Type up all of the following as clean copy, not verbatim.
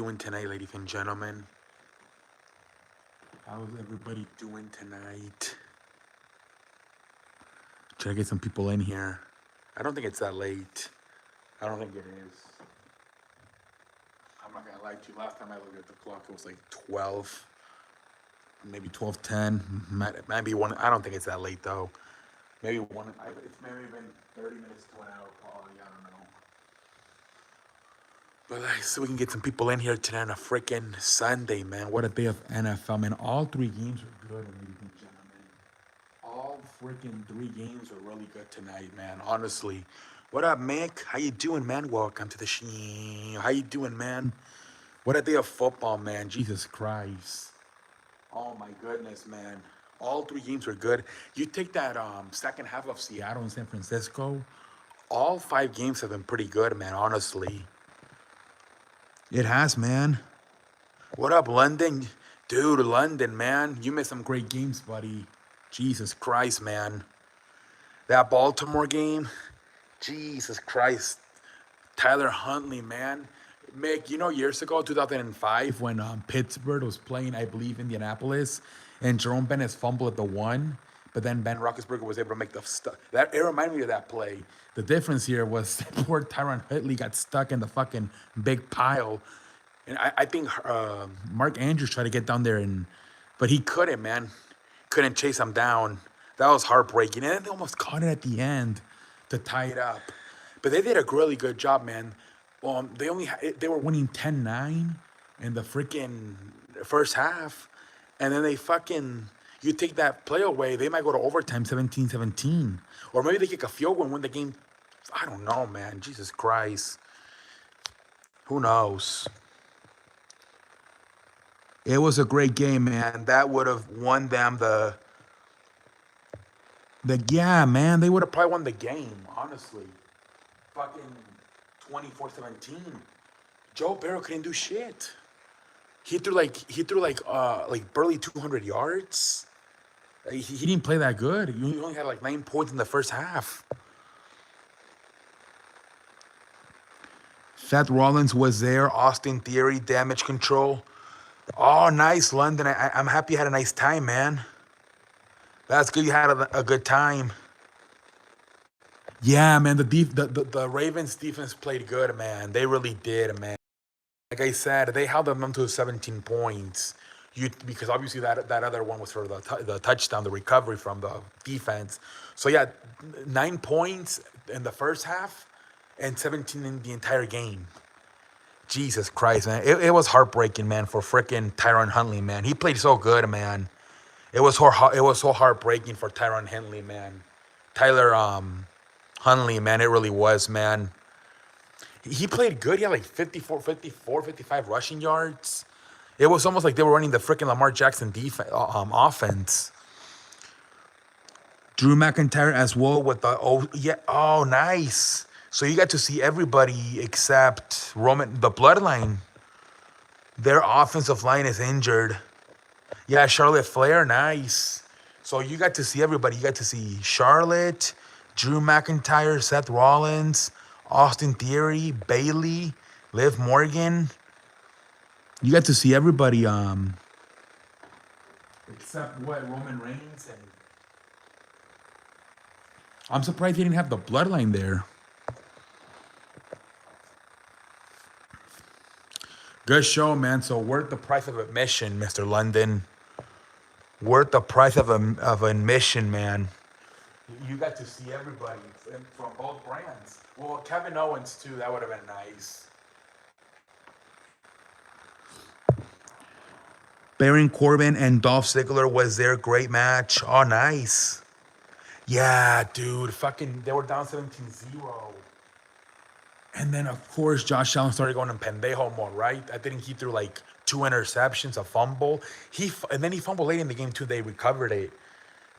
doing tonight, ladies and gentlemen? How's everybody doing tonight? Try to get some people in here. I don't think it's that late. I don't think it is. I'm not gonna lie to you. Last time I looked at the clock, it was like 12, maybe 12:10. Maybe one. I don't think it's that late though. Maybe one. It's maybe been 30 minutes to an hour, probably. I don't know. But so we can get some people in here tonight on a freaking Sunday, man. What a day of NFL, man. All three games are good, ladies and gentlemen. All freaking three games are really good tonight, man. Honestly. What up, Mick? How you doing, man? Welcome to the show. How you doing, man? What a day of football, man. Jesus Christ. Oh my goodness, man. All three games were good. You take that second half of Seattle and San Francisco. All five games have been pretty good, man, honestly. It has, man. What up, London? Dude, London, man. You missed some great games, buddy. Jesus Christ, man. That Baltimore game, Jesus Christ. Tyler Huntley, man. Mick, years ago, 2005, when Pittsburgh was playing, I believe, Indianapolis, and Jerome Bennett fumbled at the one, but then Ben Roethlisberger was able to make the stuff. It reminded me of that play. The difference here was poor Tyron Huntley got stuck in the fucking big pile, and I think Mark Andrews tried to get down there, but he couldn't, man. Couldn't chase him down. That was heartbreaking, and then they almost caught it at the end to tie it up. But they did a really good job, man. They were winning 10-9 in the freaking first half, and then you take that play away, they might go to overtime 17-17. Or maybe they kick a field goal and win the game. I don't know, man. Jesus Christ. Who knows? It was a great game, man. That would have won them yeah, man. They would have probably won the game, honestly. Fucking 24-17. Joe Burrow couldn't do shit. He threw like barely 200 yards. He didn't play that good. He only had like 9 points in the first half. Seth Rollins was there. Austin Theory, damage control. Oh, nice, London. I'm happy you had a nice time, man. That's good. You had a good time. Yeah, man. The Ravens defense played good, man. They really did, man. Like I said, they held them to 17 points. Because obviously that other one was for the touchdown, the recovery from the defense. So yeah, 9 points in the first half and 17 in the entire game. Jesus Christ, man. It was heartbreaking, man, for freaking Tyron Huntley, man. He played so good, man. It was so heartbreaking for Tyron Huntley, man. Tyler Huntley, man, it really was, man. He played good. He had like 55 rushing yards. It was almost like they were running the freaking Lamar Jackson offense. Drew McIntyre as well with oh, nice. So you got to see everybody except the Bloodline. Their offensive line is injured. Yeah, Charlotte Flair, nice. So you got to see everybody. You got to see Charlotte, Drew McIntyre, Seth Rollins, Austin Theory, Bailey, Liv Morgan. You got to see everybody, except Roman Reigns, and I'm surprised he didn't have the Bloodline there. Good show, man. So worth the price of admission, Mr. London. Worth the price of admission, man. You got to see everybody from both brands. Well, Kevin Owens too. That would have been nice. Baron Corbin and Dolph Ziggler was their great match. Oh, nice. Yeah, dude. They were down 17-0. And then, of course, Josh Allen started going in pendejo mode, right? I think he threw like 2 interceptions, a fumble. And then he fumbled late in the game, too. They recovered it.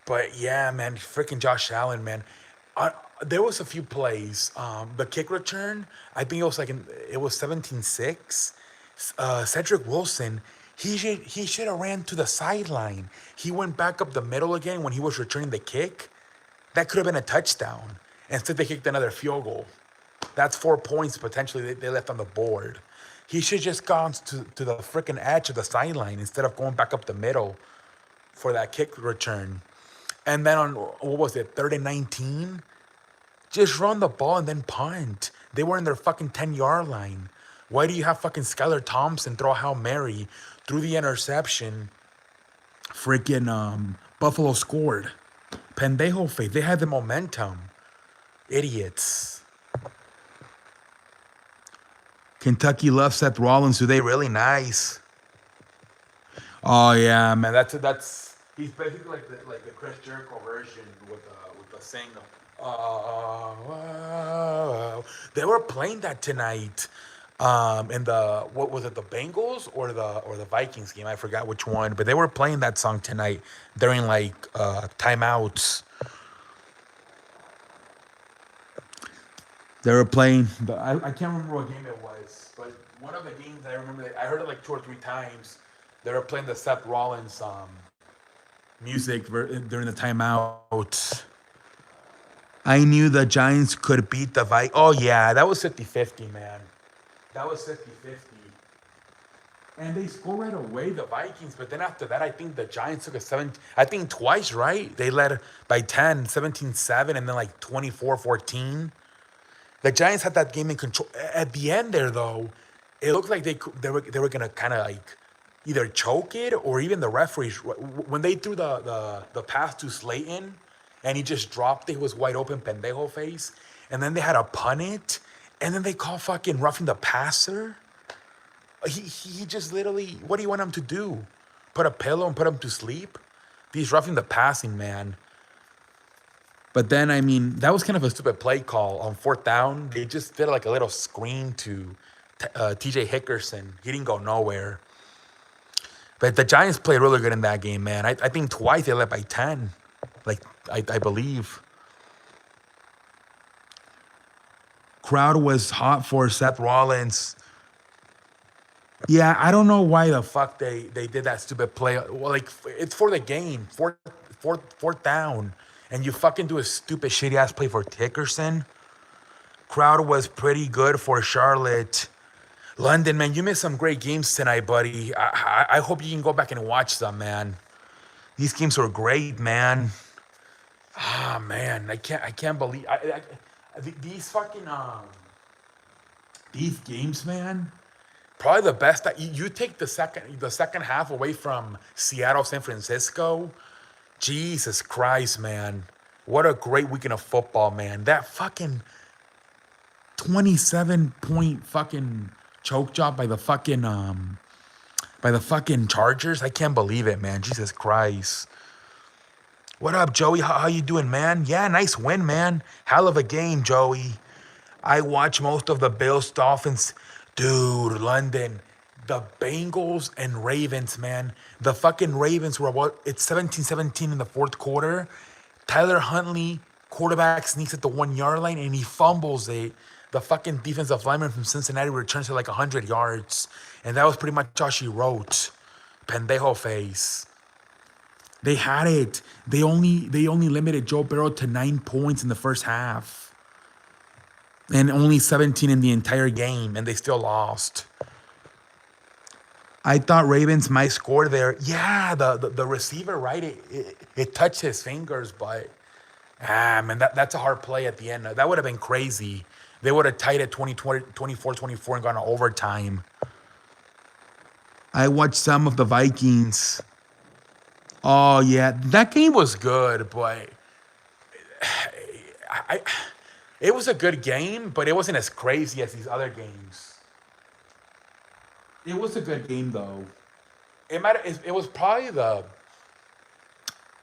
But, yeah, man, freaking Josh Allen, man. There was a few plays. The kick return, I think it was 17-6. Cedric Wilson, he should have ran to the sideline. He went back up the middle again when he was returning the kick. That could have been a touchdown. Instead, they kicked another field goal. That's 4 points potentially they left on the board. He should just gone to the freaking edge of the sideline instead of going back up the middle for that kick return. And then on, what was it, 3rd and 19? Just run the ball and then punt. They were in their fucking 10-yard line. Why do you have fucking Skylar Thompson throw a Hail Mary through the interception? Freaking Buffalo scored. Pendejo face. They had the momentum. Idiots. Kentucky loves Seth Rollins. Do they really? Nice. Oh yeah, man. That's he's basically like the Chris Jericho version with the sing. Wow. They were playing that tonight. In the, what was it, the Bengals or the Vikings game? I forgot which one, but they were playing that song tonight during like timeouts. They were playing, I can't remember what game it was, but one of the games I remember, I heard it like 2 or 3 times. They were playing the Seth Rollins music during the timeout. I knew the Giants could beat the Vikings. Oh yeah, that was 50-50, man. That was 50-50. And they scored right away, the Vikings. But then after that, I think the Giants took a 7. I think twice, right? They led by 10, 17-7, and then like 24-14. The Giants had that game in control. At the end there, though, it looked like they were going to kind of like either choke it, or even the referees, when they threw the pass to Slayton and he just dropped it, he was wide open, pendejo face. And then they had to punt it. And then they call fucking roughing the passer. He just literally, what do you want him to do? Put a pillow and put him to sleep? He's roughing the passing, man. But then, I mean, that was kind of a stupid play call on 4th down. They just did like a little screen to TJ Hickerson. He didn't go nowhere. But the Giants played really good in that game, man. I think twice they led by 10. Like, I believe. Crowd was hot for Seth Rollins. Yeah, I don't know why the fuck they did that stupid play. Well, like, it's for the game, fourth down, and you fucking do a stupid shitty ass play for Hickerson. Crowd was pretty good for Charlotte. London, man, you missed some great games tonight, buddy. I hope you can go back and watch them, man. These games were great, man. Ah, man, I can't believe these fucking these games, man. Probably the best that you take the second half away from Seattle, San Francisco. Jesus Christ, man. What a great weekend of football, man. That fucking 27-point fucking choke job by the fucking Chargers. I can't believe it, man. Jesus Christ. What up, Joey? How you doing, man? Yeah, nice win, man. Hell of a game, Joey. I watch most of the Bills, Dolphins. Dude, London, the Bengals and Ravens, man. The fucking Ravens were, it's 17-17 in the 4th quarter. Tyler Huntley, quarterback, sneaks at the 1-yard line and he fumbles it. The fucking defensive lineman from Cincinnati returns to like 100 yards. And that was pretty much all she wrote. Pendejo face. They had it. They only limited Joe Burrow to 9 points in the first half. And only 17 in the entire game, and they still lost. I thought Ravens might score there. Yeah, the receiver, right? It touched his fingers, but man, that's a hard play at the end. That would have been crazy. They would have tied it 24-24 and gone to overtime. I watched some of the Vikings. Oh, yeah. That game was good, but it was a good game, but it wasn't as crazy as these other games. It was a good game, though. It was probably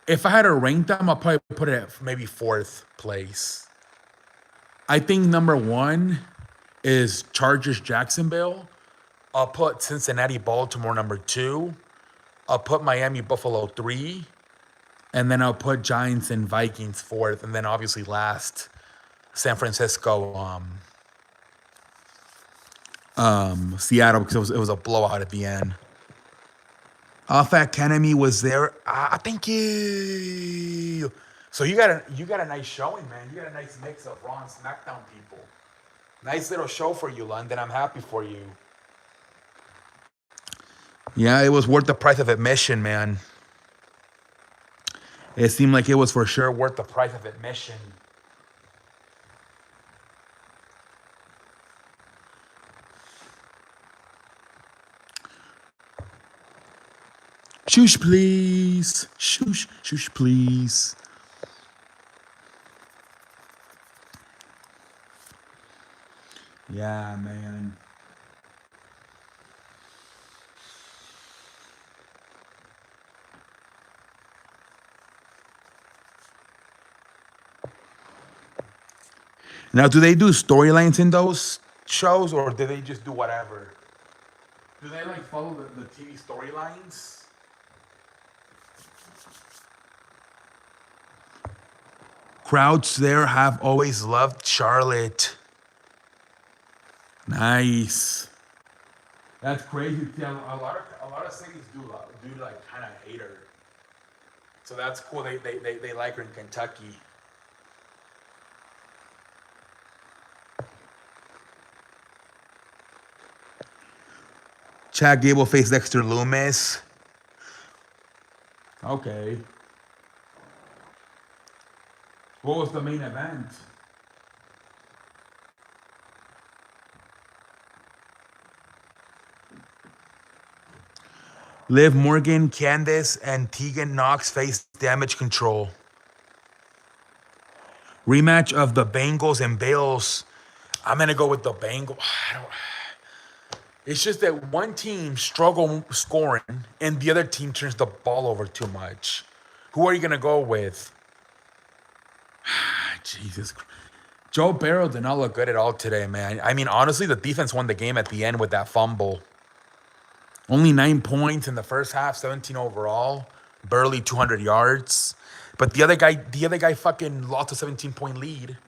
if I had to rank them, I'll probably put it at maybe 4th place. I think number 1 is Chargers Jacksonville. I'll put Cincinnati Baltimore number 2. I'll put Miami Buffalo 3. And then I'll put Giants and Vikings 4th. And then obviously last, San Francisco, Seattle, because it was a blowout at the end. Fat Kenemy was there. Thank you. So you got a nice showing, man. You got a nice mix of Raw and SmackDown people. Nice little show for you, London. I'm happy for you. Yeah, it was worth the price of admission, man. It seemed like it was for sure worth the price of admission. Shush, please. Shush, shush, please. Yeah, man. Now, do they do storylines in those shows, or do they just do whatever? Do they like follow the TV storylines? Crowds there have always loved Charlotte. Nice. That's crazy. Yeah, a lot of cities do like kind of hate her. So that's cool. They like her in Kentucky. Chad Gable faced Dexter Loomis. Okay. What was the main event? Liv Morgan, Candice, and Tegan Knox face Damage Control. Rematch of the Bengals and Bills. I'm gonna go with the Bengals. It's just that one team struggle scoring and the other team turns the ball over too much. Who are you gonna go with? Jesus Christ. Joe Burrow did not look good at all today, man. I mean, honestly, the defense won the game at the end with that fumble. Only 9 points in the first half, 17 overall, barely 200 yards. But the other guy fucking lost a 17-point lead.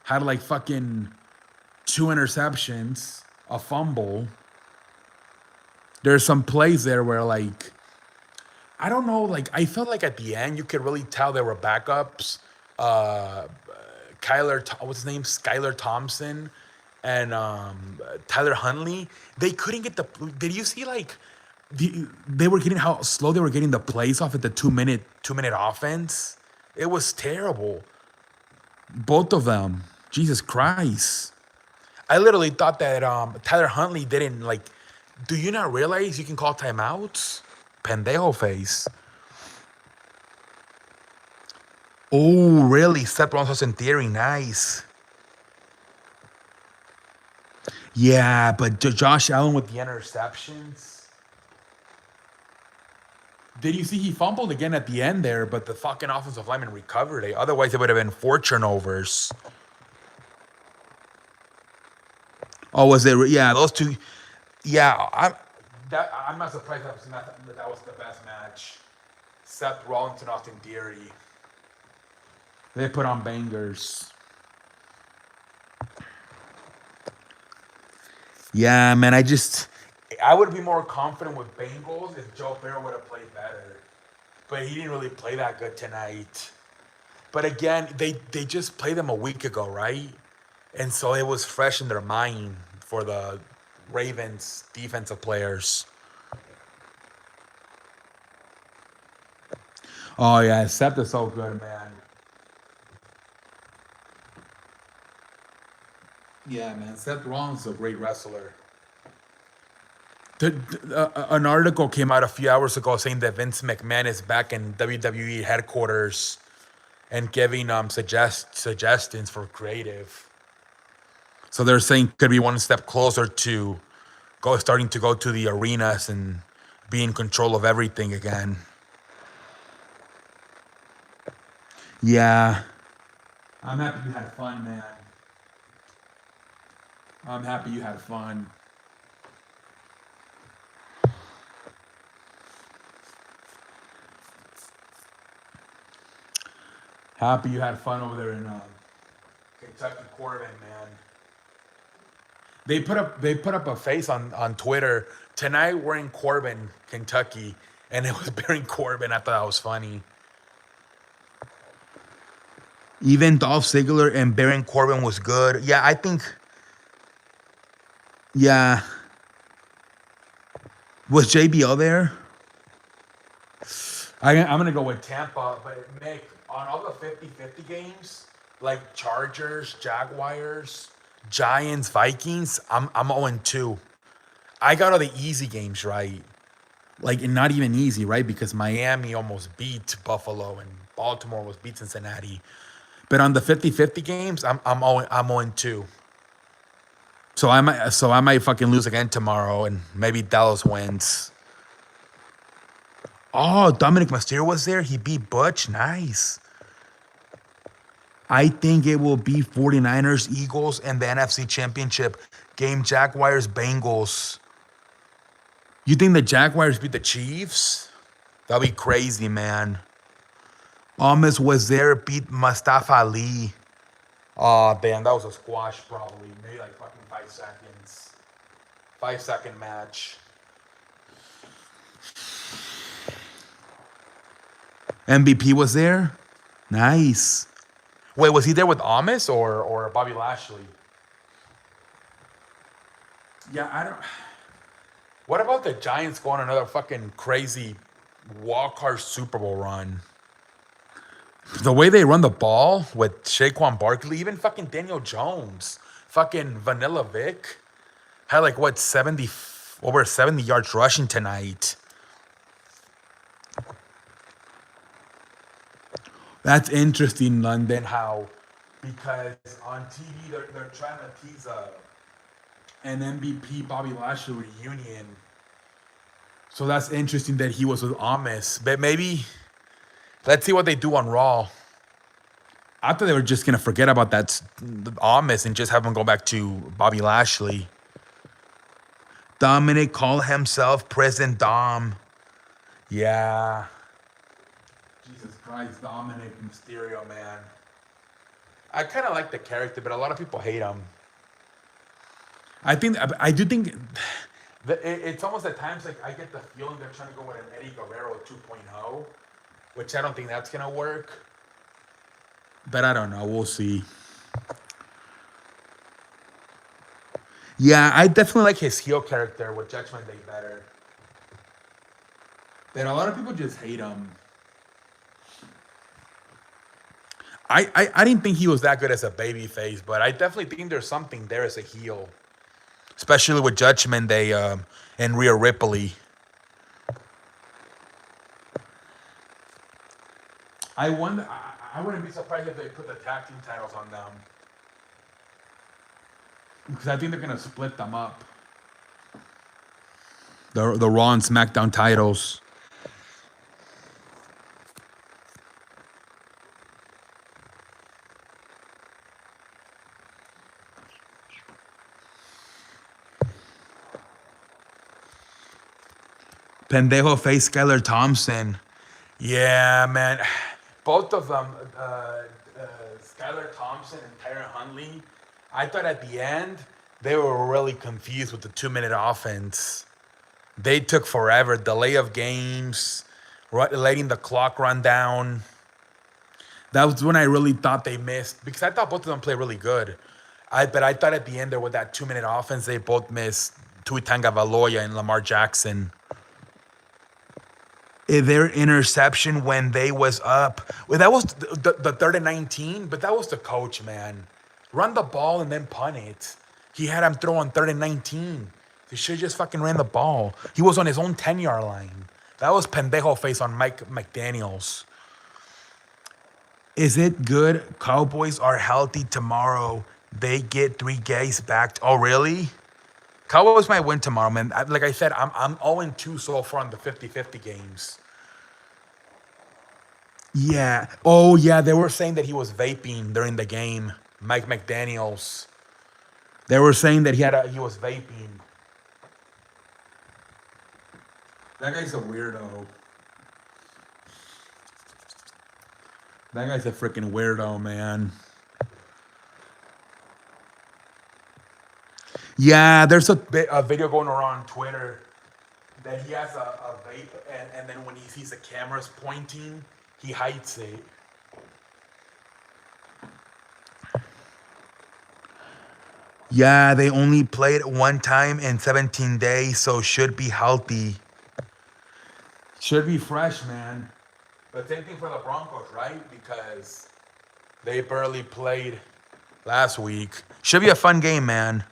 Had like fucking 2 interceptions, a fumble. There's some plays there where like, I don't know, like I felt like at the end you could really tell there were backups. What's his name? Skylar Thompson and Tyler Huntley. They couldn't get the. Did you see like they were getting how slow they were getting the plays off at the 2 minute offense? It was terrible. Both of them. Jesus Christ. I literally thought that Tyler Huntley didn't like. Do you not realize you can call timeouts? Pendejo face. Oh, really? Seth Rollins was in theory. Nice. Yeah, but Josh Allen with the interceptions. Did you see he fumbled again at the end there, but the fucking offensive lineman recovered it. Otherwise, it would have been 4 turnovers. Oh, was it? Yeah, those two. Yeah, I'm not surprised that was the best match. Seth Rollins and Austin Theory. They put on bangers. Yeah, man, I would be more confident with Bengals if Joe Burrow would have played better. But he didn't really play that good tonight. But again, they just played them a week ago, right? And so it was fresh in their mind for the Ravens defensive players. Oh yeah, Seth is so good, man. Yeah, man. Seth Rollins is a great wrestler. An article came out a few hours ago saying that Vince McMahon is back in WWE headquarters and giving suggestions for creative. So they're saying could be one step closer to starting to go to the arenas and be in control of everything again. Yeah. I'm happy you had fun, man. I'm happy you had fun. Happy you had fun over there in Kentucky Corbin, man. They put up a face on Twitter tonight. We're in Corbin, Kentucky, and it was Baron Corbin. I thought that was funny. Even Dolph Ziggler and Baron Corbin was good. Yeah, I think. Yeah. Was JBL there? I'm going to go with Tampa, but Mick, on all the 50-50 games, like Chargers, Jaguars, Giants, Vikings, I'm 0-2. I got all the easy games right. Like, and not even easy, right? Because Miami almost beat Buffalo and Baltimore almost beat Cincinnati. But on the 50-50 games, I'm 0-2. So I might fucking lose again tomorrow and maybe Dallas wins. Oh, Dominic Mysterio was there. He beat Butch. Nice. I think it will be 49ers, Eagles, and the NFC Championship game, Jaguars, Bengals. You think the Jaguars beat the Chiefs? That'd be crazy, man. Almost was there, beat Mustafa Ali. Oh, damn, that was a squash probably. Maybe like fucking 5 seconds. 5-second match. MVP was there? Nice. Wait, was he there with Amos or Bobby Lashley? Yeah, I don't. What about the Giants going another fucking crazy wild card Super Bowl run? The way they run the ball with Saquon Barkley, even fucking Daniel Jones, fucking Vanilla Vic, had like what 70 over 70 yards rushing tonight. That's interesting, London. How because on TV they're trying to tease an MVP Bobby Lashley reunion. So that's interesting that he was with Amos. But maybe let's see what they do on Raw. I thought they were just gonna forget about that Amos and just have him go back to Bobby Lashley. Dominic called himself President Dom. Yeah. Jesus Christ, Dominic Mysterio, man. I kind of like the character, but a lot of people hate him. I do think it's almost at times like I get the feeling they're trying to go with an Eddie Guerrero 2.0, which I don't think that's gonna work. But I don't know. We'll see. Yeah, I definitely like his heel character with Judgment Day better. But a lot of people just hate him. I didn't think he was that good as a babyface, but I definitely think there's something there as a heel, especially with Judgment Day and Rhea Ripley. I wonder. I wouldn't be surprised if they put the tag team titles on them, because I think they're gonna split them up. The Raw and SmackDown titles. Pendejo face Skylar Thompson. Yeah, man. Both of them, Skylar Thompson and Tyron Huntley, I thought at the end they were really confused with the 2-minute offense. They took forever. Delay of games, letting the clock run down. That was when I really thought they missed, because I thought both of them played really good. But I thought at the end there with that 2-minute offense, they both missed Tua Tagovailoa and Lamar Jackson. Their interception when they was up. Well, that was the 3rd and 19, but that was the coach, man. Run the ball and then punt it. He had him throw on 3rd and 19. He should have just fucking ran the ball. He was on his own 10-yard line. That was pendejo face on Mike McDaniels. Is it good? Cowboys are healthy tomorrow. They get 3 guys back. Oh, really? Cowboys might win tomorrow, man. Like I said, I'm 0-2 so far on the 50-50 games. Yeah. Oh, yeah. They were saying that he was vaping during the game. Mike McDaniels. They were saying that he was vaping. That guy's a weirdo. That guy's a freaking weirdo, man. Yeah, there's a video going around on Twitter that he has a vape, and then when he sees the cameras pointing, he hides it. Yeah, they only played one time in 17 days, so should be healthy. Should be fresh, man. But same thing for the Broncos, right? Because they barely played last week. Should be a fun game, man.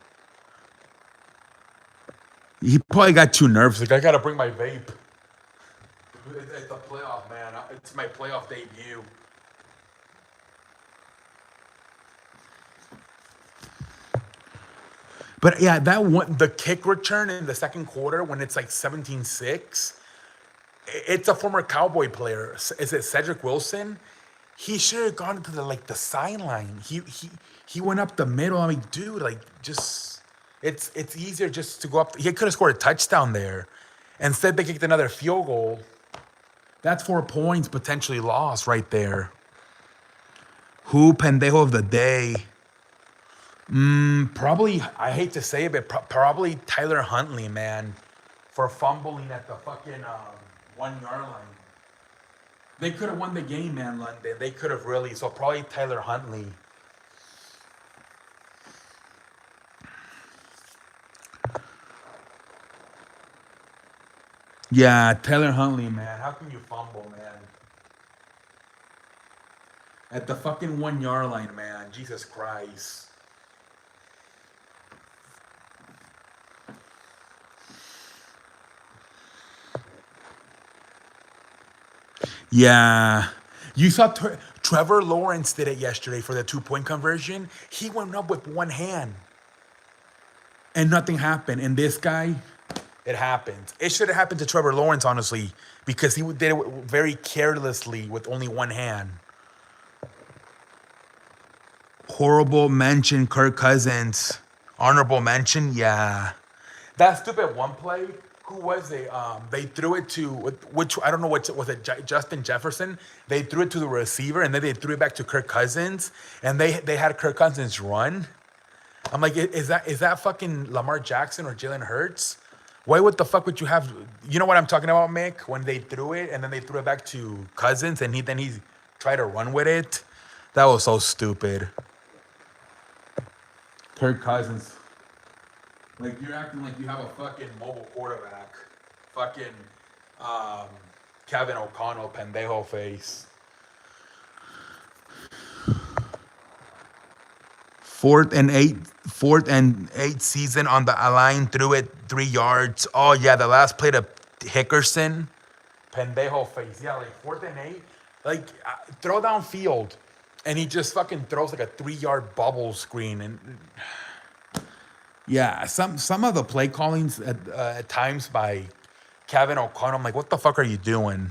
He probably got too nervous. Like, I gotta bring my vape. It's a playoff, man. It's my playoff debut. But yeah, that one, the kick return in the second quarter when it's like 17-6, it's a former Cowboy player. Is it Cedric Wilson? He should have gone to the sideline. He went up the middle. I mean, dude, like just it's easier just to go up. He could have scored a touchdown there. Instead, they kicked another field goal. That's 4 points potentially lost right there. Who pendejo of the day? Probably, I hate to say it, but probably Tyler Huntley, man, for fumbling at the fucking 1 yard line. They could have won the game, man, London. They could have really. So probably Tyler Huntley. Yeah, Tyler Huntley, man. How can you fumble, man? At the fucking 1 yard line, man. Jesus Christ. Yeah. You saw Trevor Lawrence did it yesterday for the 2 point conversion. He went up with one hand and nothing happened. And this guy, it happened. It should have happened to Trevor Lawrence, honestly, because he did it very carelessly with only one hand. Horrible mention, Kirk Cousins. Honorable mention, yeah. That stupid one play. Who was they? They threw it to which I don't know what was it. Justin Jefferson. They threw it to the receiver, and then they threw it back to Kirk Cousins, and they had Kirk Cousins run. I'm like, is that fucking Lamar Jackson or Jalen Hurts? Why? What the fuck would you have? You know what I'm talking about, Mick? When they threw it, and then they threw it back to Cousins, and he tried to run with it. That was so stupid. Kirk Cousins. Like, you're acting like you have a fucking mobile quarterback. Fucking Kevin O'Connell, pendejo face. Fourth and eight season on the line, threw it 3 yards. Oh yeah, the last play to Hickerson, pendejo face. Yeah, like 4th and 8, like throw down field, and he just fucking throws like a 3 yard bubble screen. And yeah, some of the play callings at times by Kevin O'Connell, I'm like, what the fuck are you doing?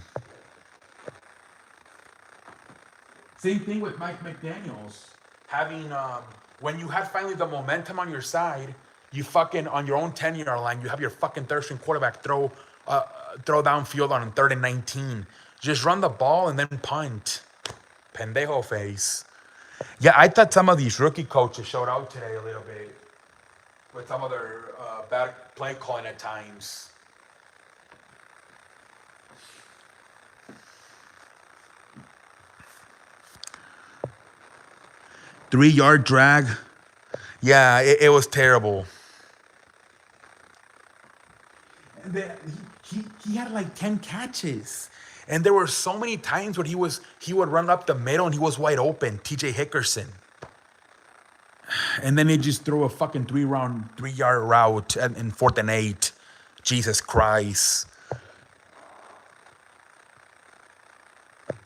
Same thing with Mike McDaniels. Having, when you had finally the momentum on your side, you fucking, on your own 10-yard line, you have your fucking third string quarterback throw downfield on 3rd and 19. Just run the ball and then punt. Pendejo face. Yeah, I thought some of these rookie coaches showed out today a little bit with some of their bad play calling at times. Three-yard drag. Yeah, it was terrible. And then he had like 10 catches. And there were so many times where he would run up the middle and he was wide open, TJ Hickerson. And then they just throw a fucking 3-yard route in 4th and 8. Jesus Christ.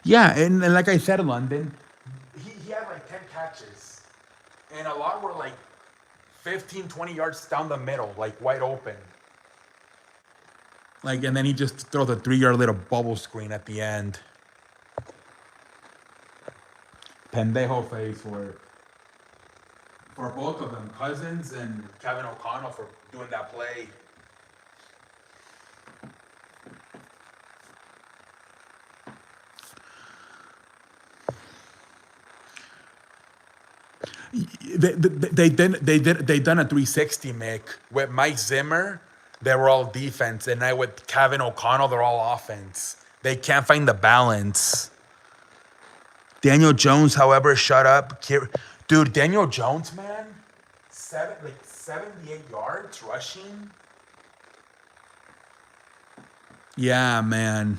Yeah, and like I said, London, he had like 10 catches. And a lot were like 15, 20 yards down the middle, like wide open. Like, and then he just throws a 3-yard little bubble screen at the end. Pendejo face for both of them, Cousins and Kevin O'Connell, for doing that play. They done a 360, Mick. With Mike Zimmer, they were all defense, and now with Kevin O'Connell, they're all offense. They can't find the balance. Daniel Jones, however, shut up. Dude, Daniel Jones, man, 78 yards rushing. Yeah, man.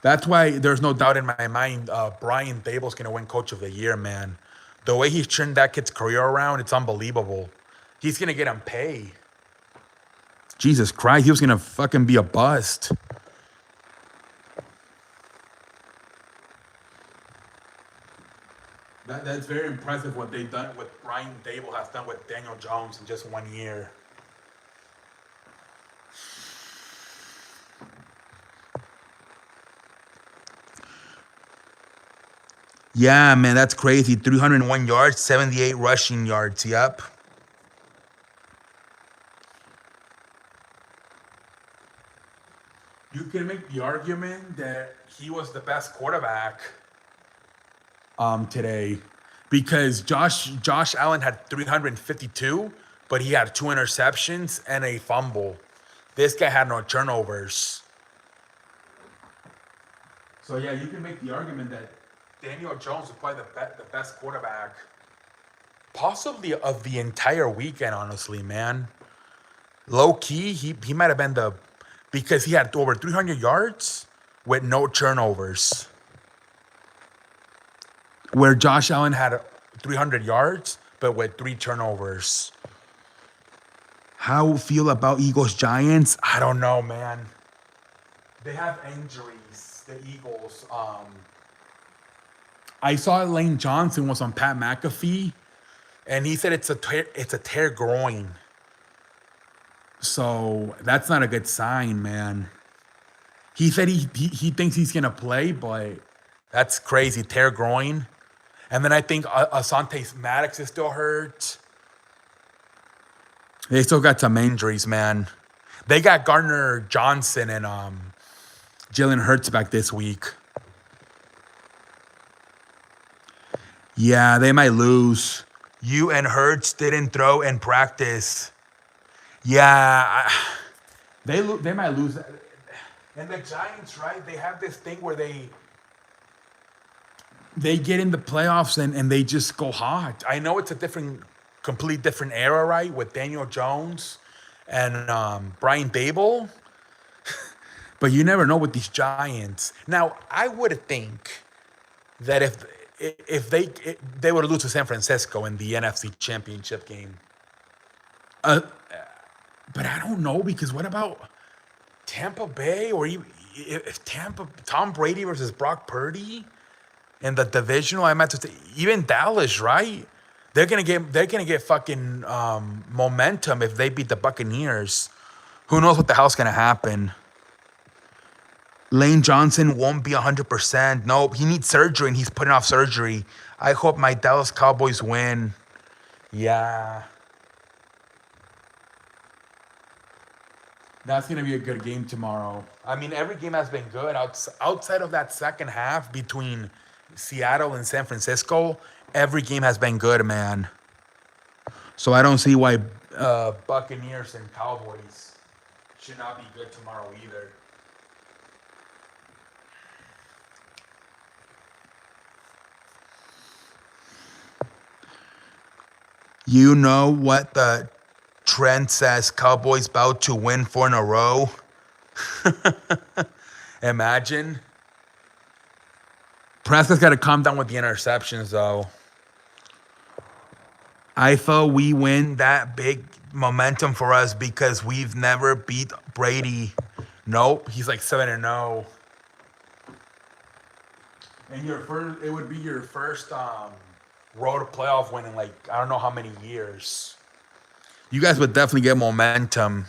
That's why there's no doubt in my mind Brian Dable's going to win Coach of the Year, man. The way he's turned that kid's career around, it's unbelievable. He's going to get him pay. Jesus Christ, he was going to fucking be a bust. That's very impressive what they've done, what Brian Dable has done with Daniel Jones in just 1 year. Yeah, man, that's crazy. 301 yards, 78 rushing yards. Yep. You can make the argument that he was the best quarterback today because Josh Allen had 352, but he had 2 interceptions and a fumble. This guy had no turnovers. So yeah, you can make the argument that Daniel Jones was probably the best quarterback, possibly of the entire weekend. Honestly, man, low key, he might have been the because he had over 300 yards with no turnovers. Where Josh Allen had 300 yards, but with 3 turnovers. How feel about Eagles Giants? I don't know, man. They have injuries. The Eagles. I saw Lane Johnson was on Pat McAfee, and he said it's a tear groin. So that's not a good sign, man. He said he thinks he's gonna play, but that's crazy. Tear groin. And then I think Asante Maddox is still hurt. They still got some injuries, man. They got Gardner Johnson and Jalen Hurts back this week. Yeah, they might lose. You and Hurts didn't throw in practice. Yeah, they might lose. And the Giants, right? They have this thing where they get in the playoffs and they just go hot. I know it's a complete different era, right? With Daniel Jones and Brian Dable, but you never know with these Giants. Now, I would think that if they would lose to San Francisco in the NFC Championship game, but I don't know because what about Tampa Bay or even if Tom Brady versus Brock Purdy in the divisional? I meant to say even Dallas, right? They're gonna get fucking momentum if they beat the Buccaneers. Who knows what the hell's gonna happen? Lane Johnson won't be 100%. Nope, he needs surgery and he's putting off surgery. I hope my Dallas Cowboys win. Yeah, that's gonna be a good game tomorrow. I mean, every game has been good outside of that second half between Seattle and San Francisco. Every game has been good, man. So I don't see why Buccaneers and Cowboys should not be good tomorrow either. You know what the trend says? Cowboys about to win 4 in a row. Imagine. Prescott's got to calm down with the interceptions, though. I thought we win that big momentum for us because we've never beat Brady. Nope, he's like 7-0. And it would be your first road playoff win in like I don't know how many years. You guys would definitely get momentum.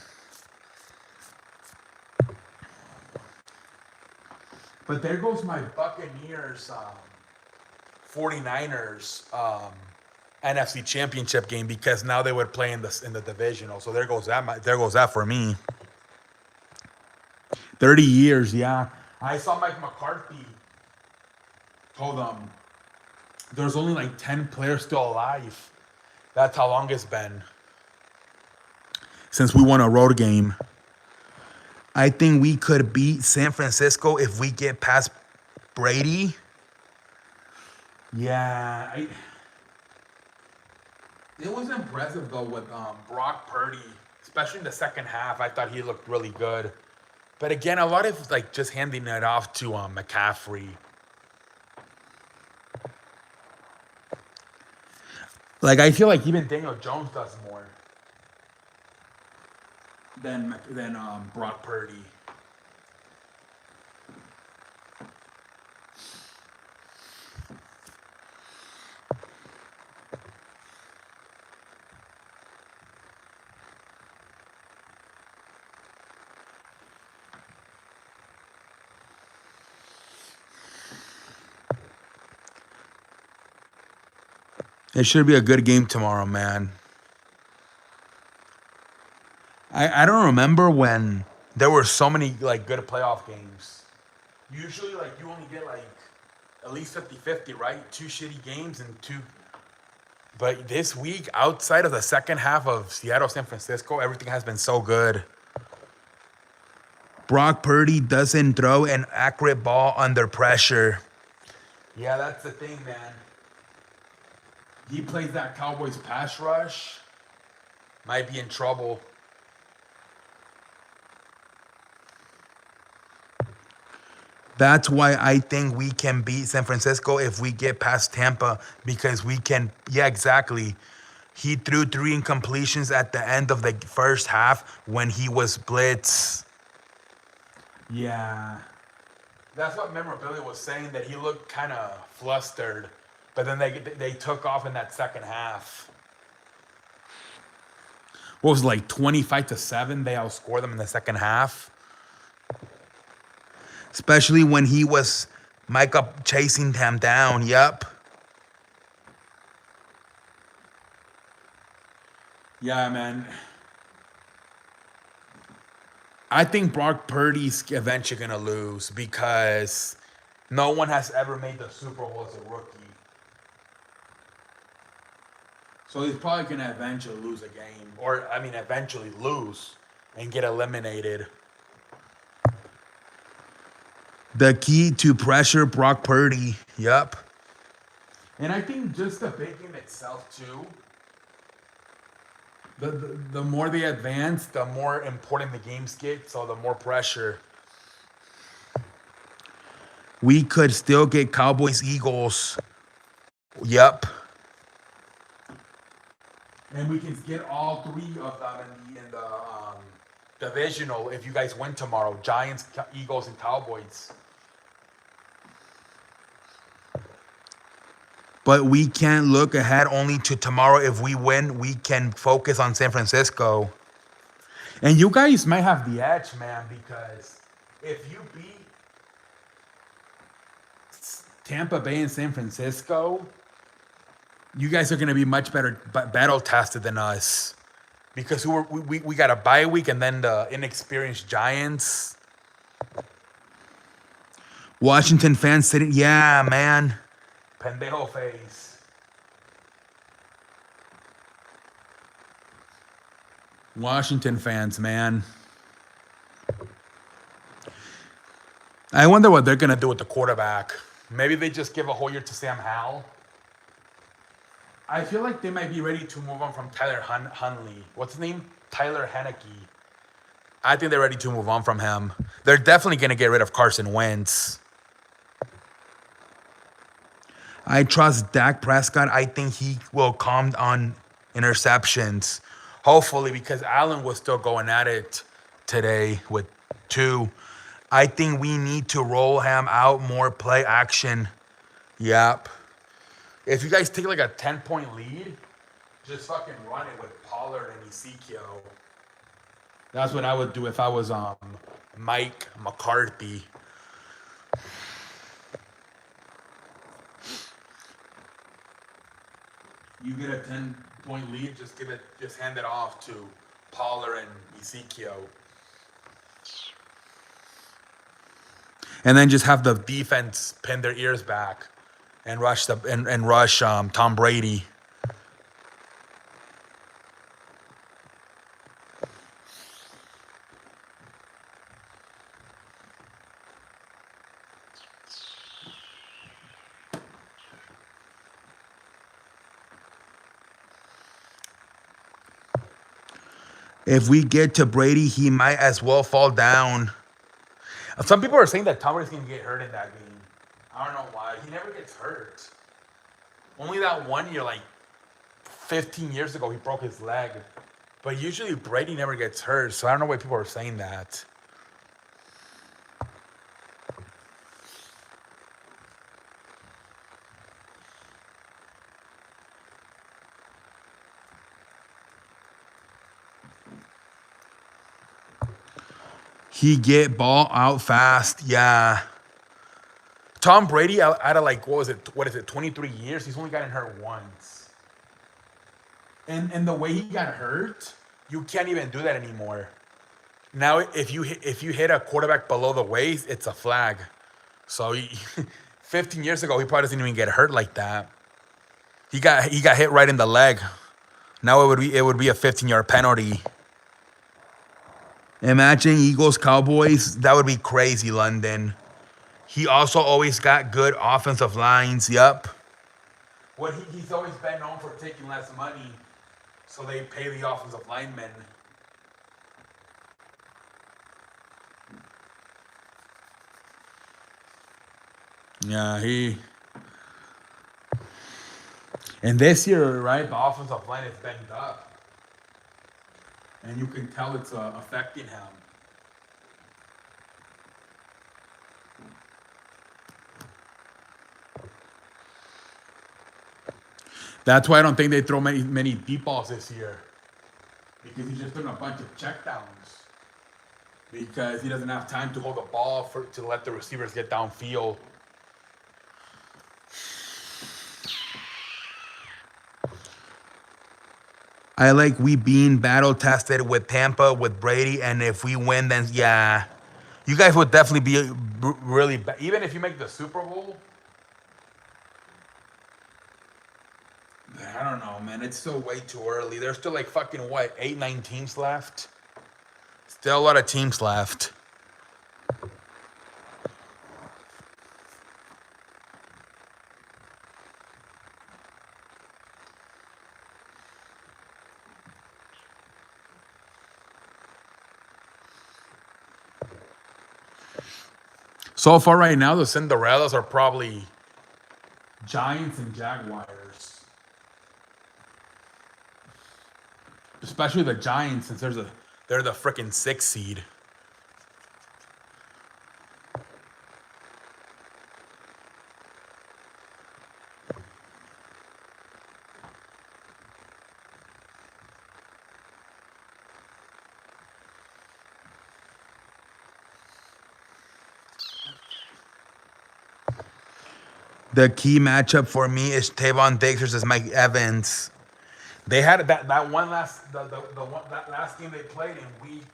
But there goes my Buccaneers, 49ers NFC Championship game because now they would play in the divisional. So there goes that for me. 30 years, yeah. I saw Mike McCarthy told them there's only like 10 players still alive. That's how long it's been since we won a road game. I think we could beat San Francisco if we get past Brady. Yeah, it was impressive though with Brock Purdy, especially in the second half. I thought he looked really good. But again, a lot of like just handing it off to McCaffrey. Like I feel like even Daniel Jones does more than Brock Purdy. It should be a good game tomorrow, man. I don't remember when there were so many like good playoff games. Usually like you only get like at least 50-50, right? Two shitty games and two. But this week, outside of the second half of Seattle, San Francisco, everything has been so good. Brock Purdy doesn't throw an accurate ball under pressure. Yeah, that's the thing, man. He plays that Cowboys pass rush, might be in trouble. That's why I think we can beat San Francisco if we get past Tampa because we can, yeah, exactly. He threw 3 incompletions at the end of the first half when he was blitz. Yeah. That's what Memorabilia was saying, that he looked kind of flustered, but then they took off in that second half. What was it, like 25-7? They outscored them in the second half. Especially when he was Micah chasing him down. Yep. Yeah, man. I think Brock Purdy's eventually gonna lose because no one has ever made the Super Bowl as a rookie. So he's probably gonna eventually lose a game, or I mean, eventually lose and get eliminated. The key to pressure Brock Purdy. Yep. And I think just the big game itself too. The more they advance, the more important the games get, so the more pressure. We could still get Cowboys Eagles. Yep. And we can get all 3 of them in the divisional if you guys win tomorrow. Giants, Eagles, and Cowboys. But we can't look ahead only to tomorrow. If we win, we can focus on San Francisco. And you guys might have the edge, man, because if you beat Tampa Bay and San Francisco, you guys are going to be much better battle tested than us. Because we got a bye week and then the inexperienced Giants. Washington fans sitting, yeah, man. Pendejo face. Washington fans, man. I wonder what they're going to do with the quarterback. Maybe they just give a whole year to Sam Howell. I feel like they might be ready to move on from Tyler Huntley. What's his name? Tyler Heineke. I think they're ready to move on from him. They're definitely going to get rid of Carson Wentz. I trust Dak Prescott. I think he will calm on interceptions. Hopefully, because Allen was still going at it today with 2. I think we need to roll him out more, play action. Yep. If you guys take like a 10-point lead, just fucking run it with Pollard and Ezekiel. That's what I would do if I was Mike McCarthy. You get a 10-point lead, just hand it off to Pollard and Ezekiel. And then just have the defense pin their ears back and rush Tom Brady. If we get to Brady, he might as well fall down. Some people are saying that Tom Brady's gonna get hurt in that game. I don't know why. He never gets hurt. Only that one year, like 15 years ago, he broke his leg. But usually Brady never gets hurt, so I don't know why people are saying that. He get ball out fast, yeah. Tom Brady out of like what is it, 23 years? He's only gotten hurt once. And the way he got hurt, you can't even do that anymore. Now if you hit a quarterback below the waist, it's a flag. So 15 years ago, he probably doesn't even get hurt like that. He got hit right in the leg. Now it would be a 15-yard penalty. Imagine Eagles Cowboys. That would be crazy, London. He also always got good offensive lines. Yep. He's always been known for taking less money, so they pay the offensive linemen. Yeah, and this year, right, the offensive line is banged up. And you can tell it's affecting him. That's why I don't think they throw many deep balls this year. Because he's just doing a bunch of checkdowns. Because he doesn't have time to hold the ball to let the receivers get downfield. I like we being battle tested with Tampa, with Brady, and if we win, then yeah. You guys would definitely be really bad. Even if you make the Super Bowl. I don't know, man. It's still way too early. There's still like fucking what, 8, 9 teams left? Still a lot of teams left. So far right now, the Cinderellas are probably Giants and Jaguars. Especially the Giants, since they're the freaking 6th seed. The key matchup for me is Tavon Diggs versus Mike Evans. They had that last game they played in week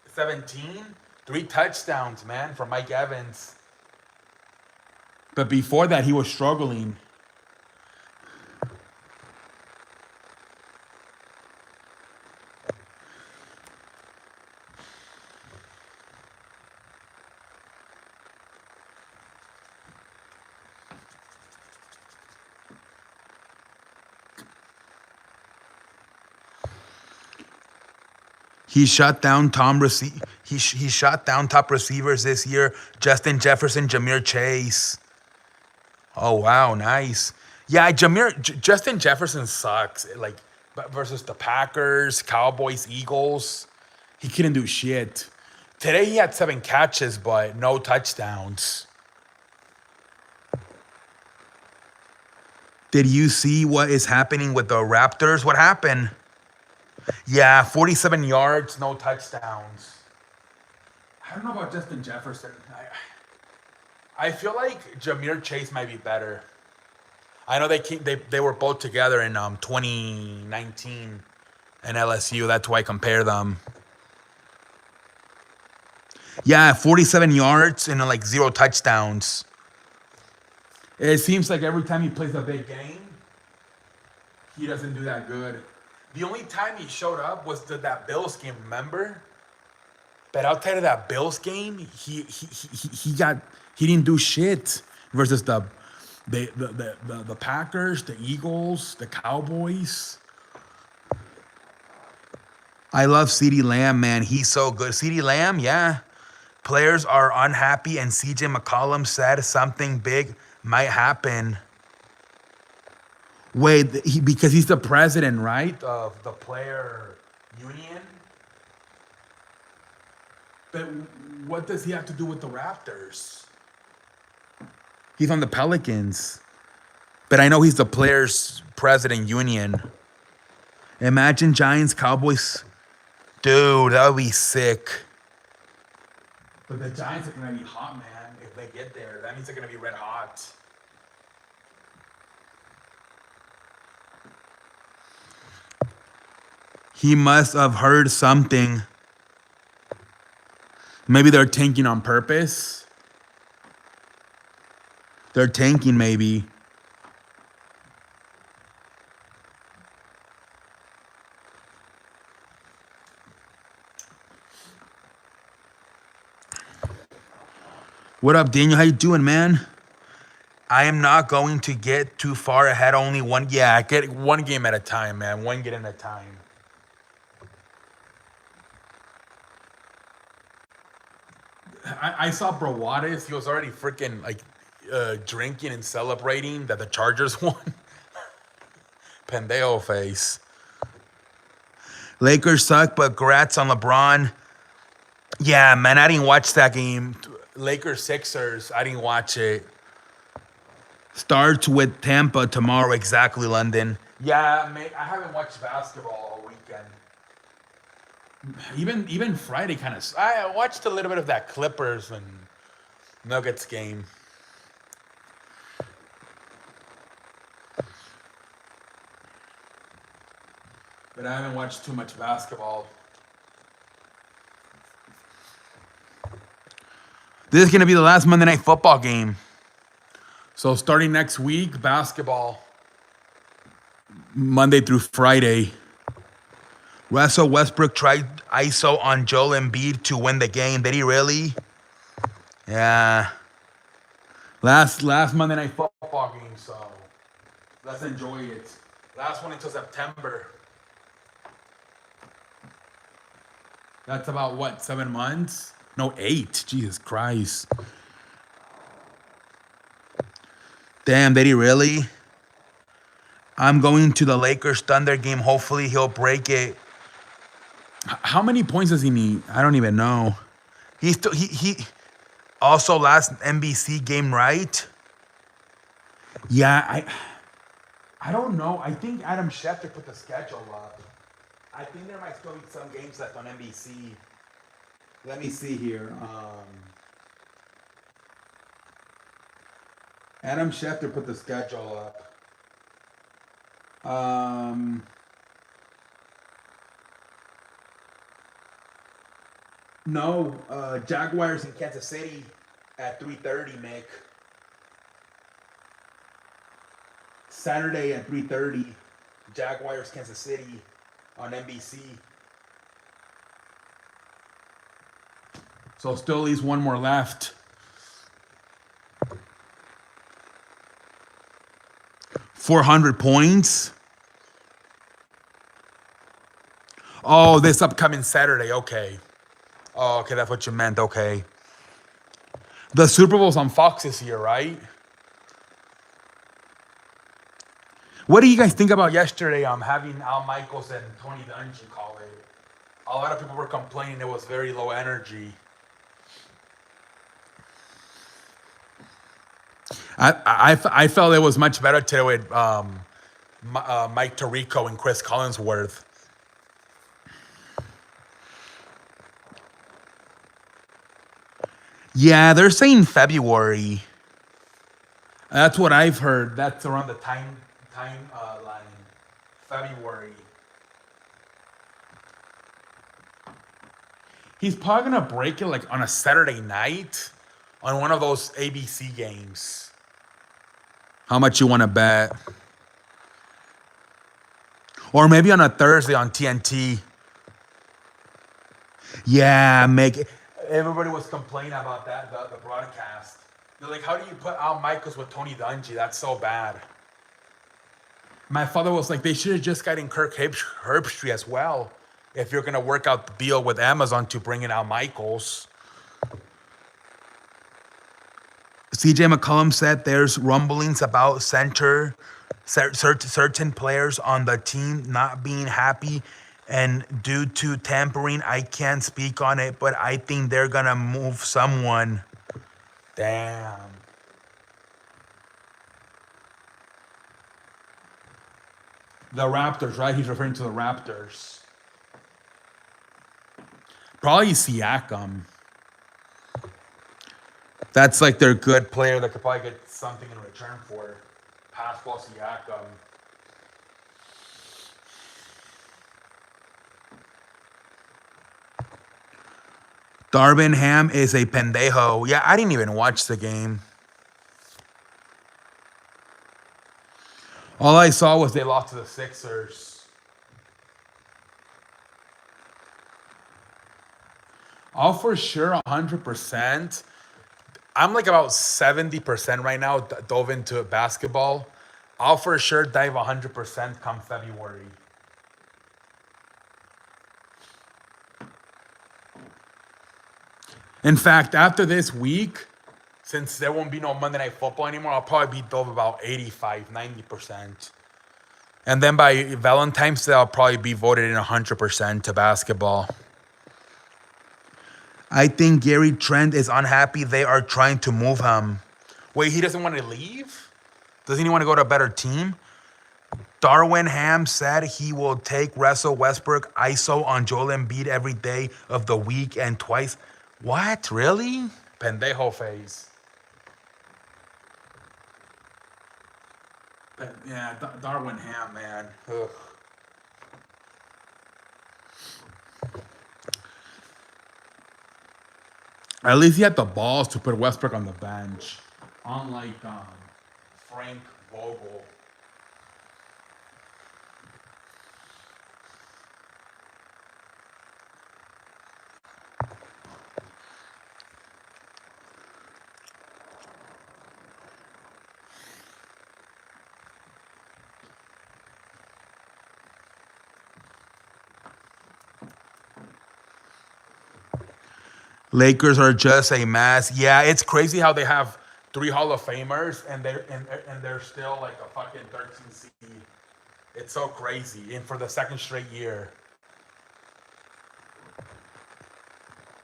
17, 3 touchdowns, man, from Mike Evans. But before that, he was struggling. He shut down he shut down top receivers this year. Justin Jefferson, Ja'Marr Chase. Oh wow, nice. Yeah, Justin Jefferson sucks. Like versus the Packers, Cowboys, Eagles. He couldn't do shit. Today he had 7 catches, but no touchdowns. Did you see what is happening with the Raptors? What happened? Yeah, 47 yards, no touchdowns. I don't know about Justin Jefferson. I feel like Ja'Marr Chase might be better. I know they were both together in 2019 in LSU. That's why I compare them. Yeah, 47 yards and like 0 touchdowns. It seems like every time he plays a big game, he doesn't do that good. The only time he showed up was that Bills game, remember? But outside of that Bills game, he didn't do shit versus the Packers, the Eagles, the Cowboys. I love CeeDee Lamb, man. He's so good. CeeDee Lamb, yeah. Players are unhappy, and CJ McCollum said something big might happen. Wait, because he's the president, right? Of the player union. But what does he have to do with the Raptors? He's on the Pelicans. But I know he's the players' president union. Imagine Giants, Cowboys. Dude, that would be sick. But the Giants are going to be hot, man. If they get there, that means they're going to be red hot. He must have heard something. Maybe they're tanking on purpose. They're tanking, maybe. What up, Daniel? How you doing, man? I am not going to get too far ahead. Only one. Yeah, get one game at a time, man. One game at a time. I saw Brawadis. He was already freaking like drinking and celebrating that the Chargers won. Pendejo face. Lakers suck, but congrats on LeBron. Yeah, man, I didn't watch that game. Lakers Sixers. I didn't watch it. Starts with Tampa tomorrow, exactly, London. Yeah, mate, I haven't watched basketball all weekend. Even Friday kind of. I watched a little bit of that Clippers and Nuggets game. But I haven't watched too much basketball. This is going to be the last Monday Night Football game. So starting next week, basketball. Monday through Friday. Russell Westbrook tried ISO on Joel Embiid to win the game. Did he really? Yeah. Last Monday Night Football game, so let's enjoy it. Last one until September. That's about what, 7 months? No, 8. Jesus Christ. Damn, did he really? I'm going to the Lakers Thunder game. Hopefully he'll break it. How many points does he need? I don't even know. He also last NBC game, right? Yeah, I don't know. I think Adam Schefter put the schedule up. I think there might still be some games left on NBC. Let me see here. Adam Schefter put the schedule up. No, Jaguars in Kansas City at 3:30, Mick. Saturday at 3:30, Jaguars, Kansas City on NBC. So still leaves one more left. $400 points. Oh, this upcoming Saturday. Okay. Oh, okay, that's what you meant. Okay. The Super Bowl's on Fox this year, right? What do you guys think about yesterday? Having Al Michaels and Tony Dungy call it. A lot of people were complaining it was very low energy. I felt it was much better today with Mike Tirico and Chris Collinsworth. Yeah, they're saying February. That's what I've heard. That's around the time line. February. He's probably gonna break it like on a Saturday night on one of those ABC games. How much you want to bet? Or maybe on a Thursday on TNT. Yeah, make it. Everybody was complaining about that, the broadcast. They're like, how do you put Al Michaels with Tony Dungy? That's so bad. My father was like, they should have just gotten Kirk Herbstreit as well. If you're going to work out the deal with Amazon to bring in Al Michaels. CJ McCollum said there's rumblings about certain players on the team not being happy, and due to tampering, I can't speak on it, but I think they're gonna move someone. Damn. The Raptors, right? He's referring to the Raptors. Probably Siakam. That's like their good player that could probably get something in return for Pascal Siakam. Darvin Ham is a pendejo. Yeah, I didn't even watch the game. All I saw was they lost to the Sixers. I'll for sure 100%. I'm like about 70% right now dove into basketball. I'll for sure dive 100% come February. In fact, after this week, since there won't be no Monday Night Football anymore, I'll probably be dove about 85, 90%. And then by Valentine's Day, I'll probably be voted in 100% to basketball. I think Gary Trent is unhappy they are trying to move him. Wait, he doesn't want to leave? Doesn't he want to go to a better team? Darvin Ham said he will take Russell Westbrook ISO on Joel Embiid every day of the week and twice. What? Really? Pendejo face. Yeah, Darvin Ham, man. Ugh. At least he had the balls to put Westbrook on the bench, unlike Frank Vogel. Lakers are just a mess. Yeah, it's crazy how they have 3 Hall of Famers and they're still like a fucking 13 seed. It's so crazy, and for the second straight year.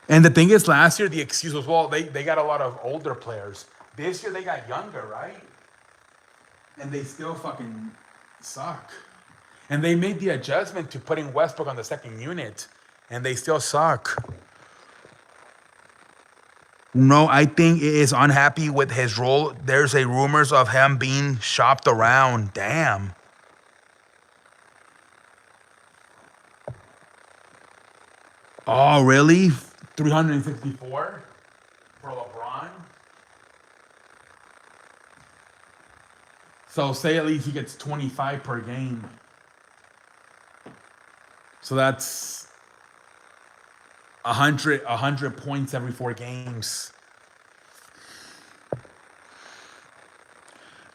And the thing is, last year the excuse was, well, they got a lot of older players. This year they got younger, right? And they still fucking suck. And they made the adjustment to putting Westbrook on the second unit, and they still suck. No, I think he is unhappy with his role. There's a rumors of him being shopped around. Damn. Oh, really? 364 for LeBron? So say at least he gets 25 per game. So that's 100 points every 4 games.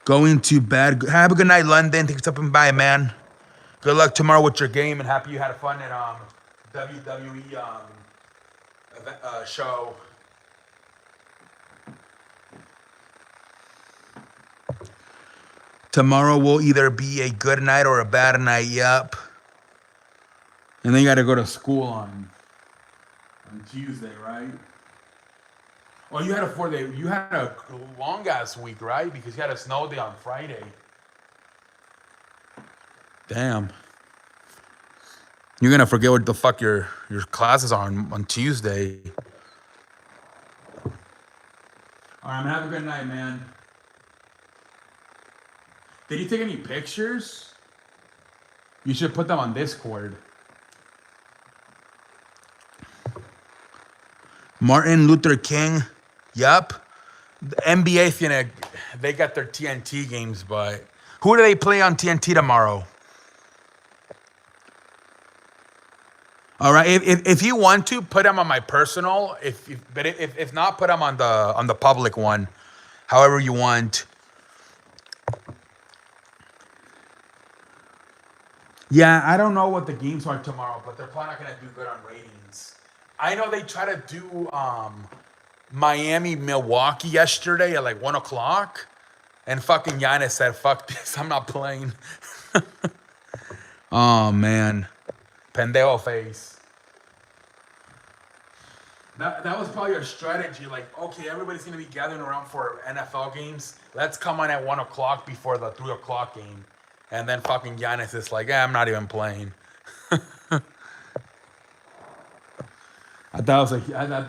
Going to bed. Have a good night, London. Thanks for stopping by, man. Good luck tomorrow with your game, and happy you had fun at WWE show. Tomorrow will either be a good night or a bad night. Yep. And then you got to go to school on Tuesday, right? Well, you had a long ass week, right? Because you had a snow day on Friday. Damn. You're gonna forget what the fuck your classes are on Tuesday. All right, man. Have a good night, man. Did you take any pictures? You should put them on Discord. Martin Luther King. Yup. The NBA, they got their TNT games, but who do they play on TNT tomorrow? All right, if you want to put them on my personal, if not, put them on the public one, however you want. Yeah, I don't know what the games are tomorrow, but they're probably not gonna do good on ratings. I know they try to do Miami, Milwaukee yesterday at like 1 o'clock. And fucking Giannis said, fuck this, I'm not playing. Oh, man. Pendejo face. That was probably a strategy. Like, okay, everybody's going to be gathering around for NFL games. Let's come on at 1 o'clock before the 3 o'clock game. And then fucking Giannis is like, I'm not even playing. I thought it was like,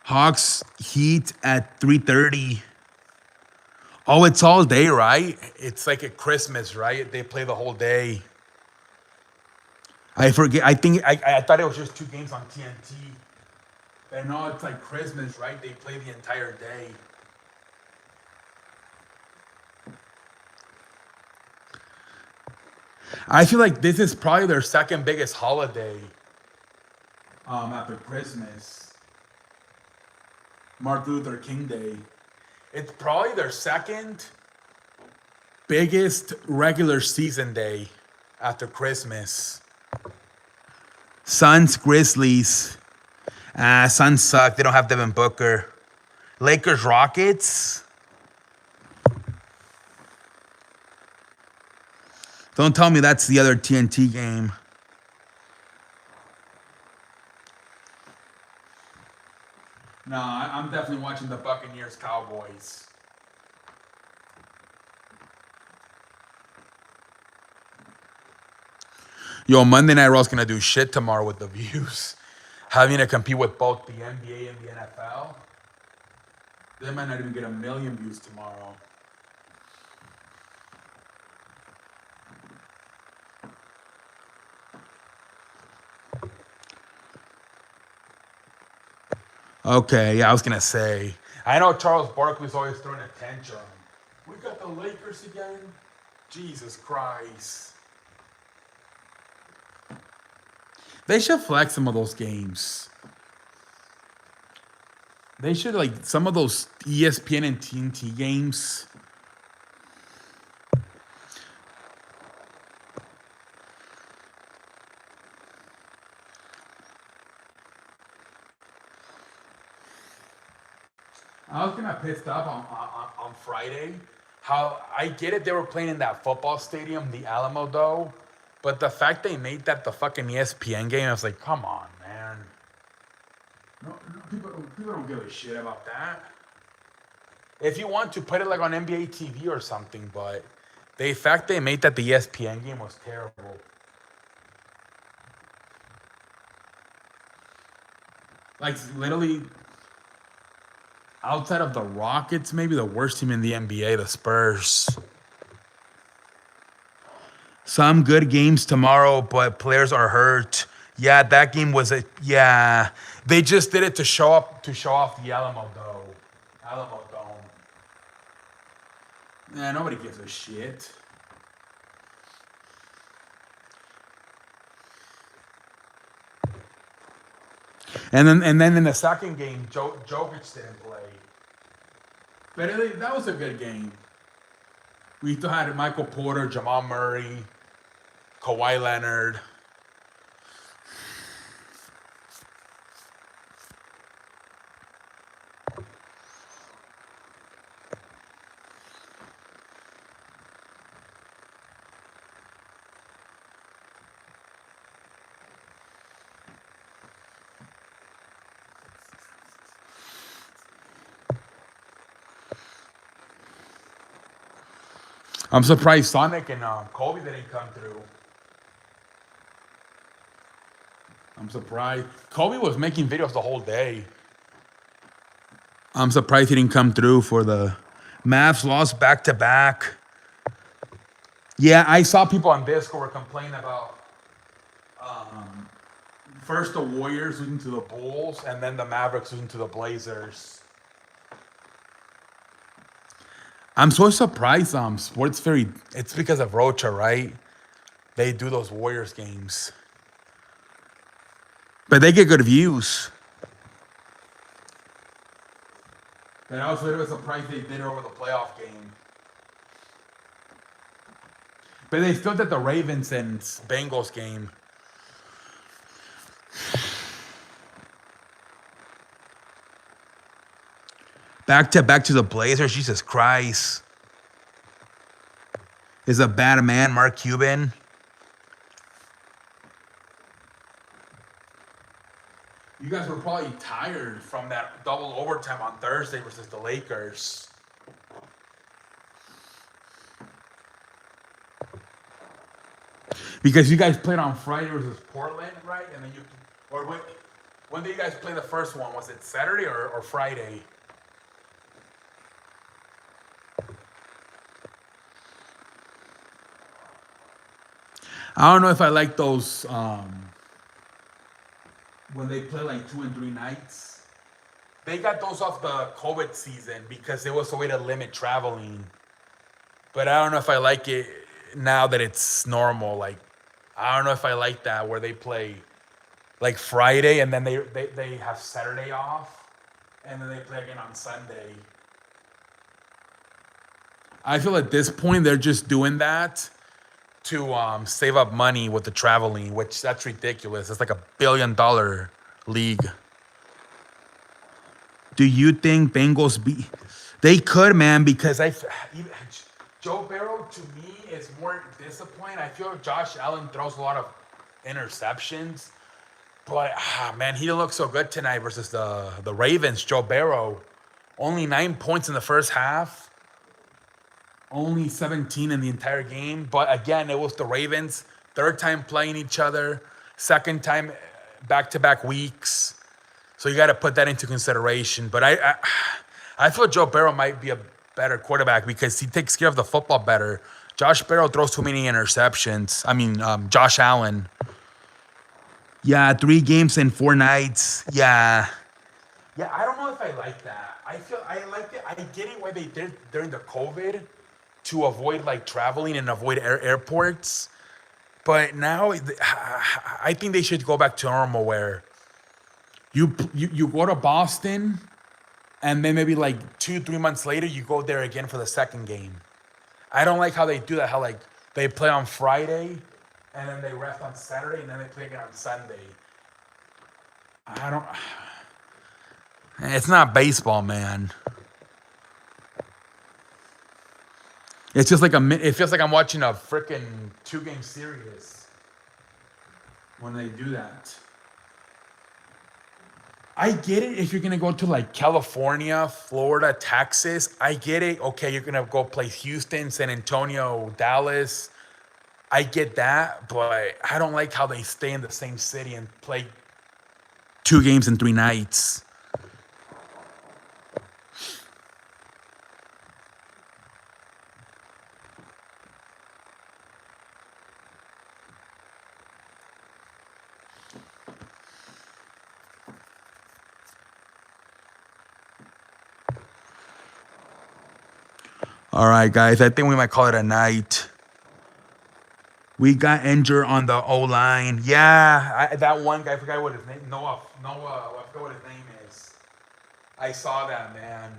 Hawks Heat at 3:30. Oh, it's all day, right? It's like at Christmas, right? They play the whole day. I forget. I thought it was just 2 games on TNT. But no, it's like Christmas, right? They play the entire day. I feel like this is probably their second biggest holiday. After Christmas. Martin Luther King Day. It's probably their second biggest regular season day after Christmas. Suns, Grizzlies. Suns suck. They don't have Devin Booker. Lakers, Rockets. Don't tell me that's the other TNT game. No, I'm definitely watching the Buccaneers Cowboys. Yo, Monday Night Raw's gonna do shit tomorrow with the views. Having to compete with both the NBA and the NFL. They might not even get 1 million views tomorrow. Okay, yeah, I was gonna say. I know Charles Barkley's always throwing a tantrum. We got the Lakers again? Jesus Christ. They should flex some of those games. They should, like, some of those ESPN and TNT games. I was kind of pissed off on Friday. How I get it, they were playing in that football stadium, the Alamo Dome, but the fact they made that the fucking ESPN game, I was like, come on, man. No, people don't give a shit about that. If you want to put it like on NBA TV or something, but the fact they made that the ESPN game was terrible. Like literally. Outside of the Rockets, maybe the worst team in the NBA, the Spurs. Some good games tomorrow, but players are hurt. Yeah, that game was yeah. They just did it to show off the Alamo Dome. Nah, nobody gives a shit. And then in the second game, Jokic didn't play. But that was a good game. We still had Michael Porter, Jamal Murray, Kawhi Leonard. I'm surprised Sonic and Kobe didn't come through. I'm surprised. Kobe was making videos the whole day. I'm surprised he didn't come through for the Mavs lost back-to-back. Yeah, I saw people on Discord were complaining about first the Warriors losing to the Bulls and then the Mavericks losing to the Blazers. I'm so surprised. It's because of Rocha, right? They do those Warriors games, but they get good views. And I was a little surprised they did it over the playoff game. But they still did the Ravens and Bengals game. Back to the Blazers. Jesus Christ. Is a bad man, Mark Cuban. You guys were probably tired from that double overtime on Thursday versus the Lakers. Because you guys played on Friday versus Portland, right? And then when did you guys play the first one? Was it Saturday or Friday? I don't know if I like those when they play like 2 and 3 nights. They got those off the COVID season because it was a way to limit traveling. But I don't know if I like it now that it's normal. Like, I don't know if I like that where they play like Friday and then they have Saturday off and then they play again on Sunday. I feel at this point they're just doing that to save up money with the traveling, which that's ridiculous. It's like $1 billion league. Do you think Bengals be? They could, man, because Joe Burrow to me is more disappointing. I feel Josh Allen throws a lot of interceptions, but man, he didn't look so good tonight versus the Ravens. Joe Burrow, only 9 points in the first half. Only 17 in the entire game. But again, it was the Ravens. Third time playing each other. Second time back-to-back weeks. So you got to put that into consideration. But I feel Joe Burrow might be a better quarterback because he takes care of the football better. Josh Burrow throws too many interceptions. I mean, Josh Allen. Yeah, 3 games in 4 nights. Yeah. Yeah, I don't know if I like that. I like it. I get it what they did during the COVID to avoid like traveling and avoid airports. But now I think they should go back to normal where you go to Boston and then maybe like 2-3 months later you go there again for the second game. I don't like how they do that, how like they play on Friday and then they rest on Saturday and then they play again on Sunday. It's not baseball, man. It's just like it feels like I'm watching a freaking 2-game series when they do that. I get it if you're going to go to like California, Florida, Texas. I get it. Okay, you're going to go play Houston, San Antonio, Dallas. I get that, but I don't like how they stay in the same city and play 2 games in 3 nights. All right, guys, I think we might call it a night. We got injured on the O-line. Yeah, that one guy, I forgot what his name, Noah, I forgot what his name is. I saw that, man.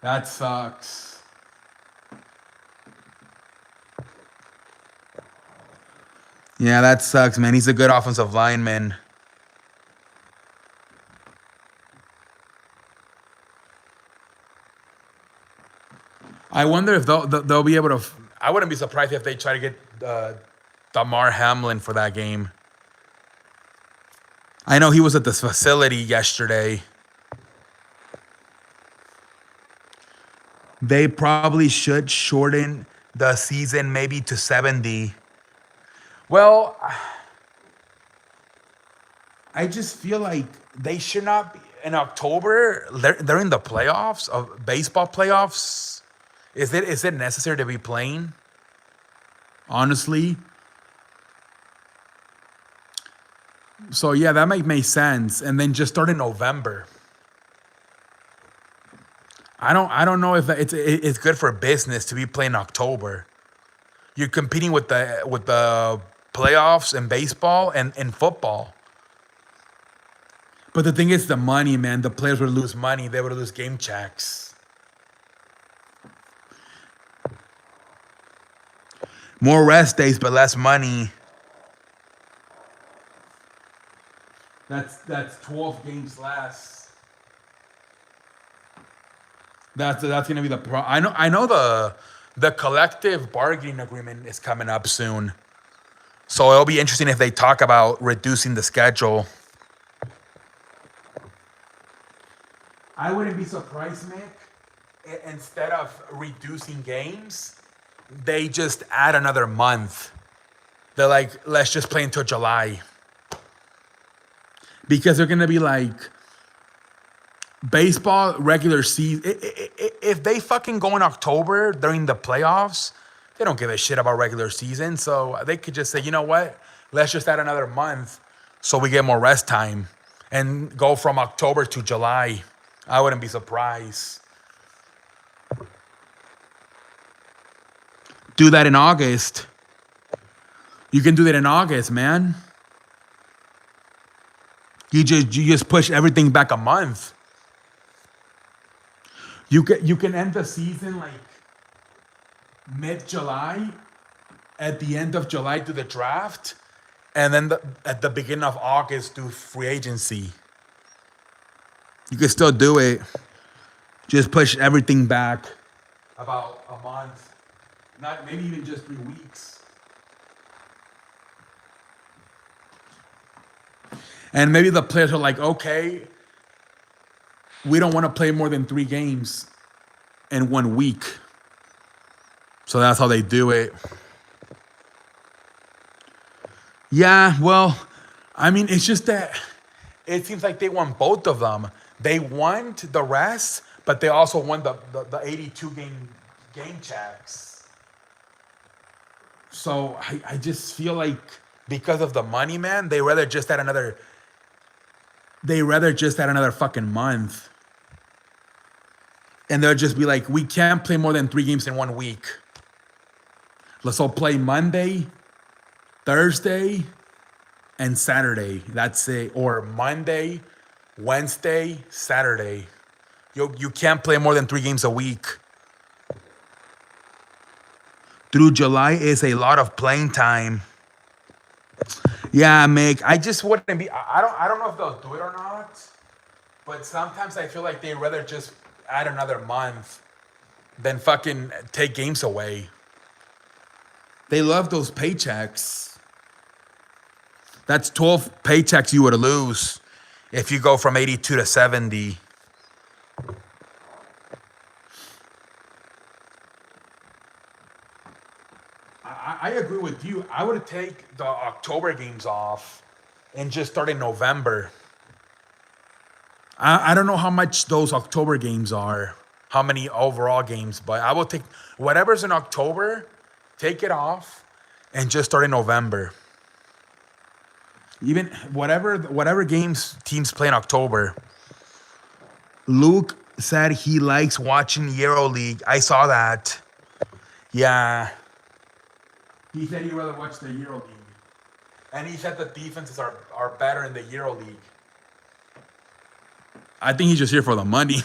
That sucks. Yeah, that sucks, man. He's a good offensive lineman. I wonder if they'll be able to. I wouldn't be surprised if they try to get Damar Hamlin for that game. I know he was at this facility yesterday. They probably should shorten the season maybe to 70. Well, I just feel like they should not be in October. They're in the playoffs of baseball playoffs. Is it necessary to be playing? Honestly. So yeah, that might make sense. And then just start in November. I don't know if it's good for business to be playing October. You're competing with the playoffs in baseball and in football. But the thing is the money, man. The players would lose money. They would lose game checks. More rest days, but less money. That's 12 games less. That's gonna be the pro. I know the collective bargaining agreement is coming up soon, so it'll be interesting if they talk about reducing the schedule. I wouldn't be surprised, Mick. Instead of reducing games, they just add another month. They're like, let's just play until July. Because they're gonna be like, baseball regular season. If they fucking go in October during the playoffs, they don't give a shit about regular season. So they could just say, you know what? Let's just add another month so we get more rest time and go from October to July. I wouldn't be surprised. Do that in August. You can do that in August, man. You just push everything back a month. You can end the season like mid-July, at the end of July do the draft, and then at the beginning of August do free agency. You can still do it. Just push everything back about a month, not maybe even just 3 weeks. And maybe the players are like, okay, we don't want to play more than 3 games in 1 week. So that's how they do it. Yeah, well, I mean, it's just that it seems like they want both of them. They want the rest, but they also want the 82 game checks. So I just feel like because of the money, man, they rather just add another fucking month. And they'll just be like, we can't play more than 3 games in 1 week. Let's all play Monday, Thursday, and Saturday. That's it. Or Monday, Wednesday, Saturday. You can't play more than 3 games a week. Through July is a lot of playing time. Yeah, Mick. I just wouldn't be. I don't know if they'll do it or not. But sometimes I feel like they'd rather just add another month than fucking take games away. They love those paychecks. That's 12 paychecks you would lose if you go from 82 to 70. I agree with you. I would take the October games off and just start in November. I don't know how much those October games are, how many overall games, but I will take whatever's in October, take it off, and just start in November. Even whatever games teams play in October. Luke said he likes watching EuroLeague. I saw that. Yeah. He said he'd rather watch the EuroLeague. And he said the defenses are better in the EuroLeague. I think he's just here for the money.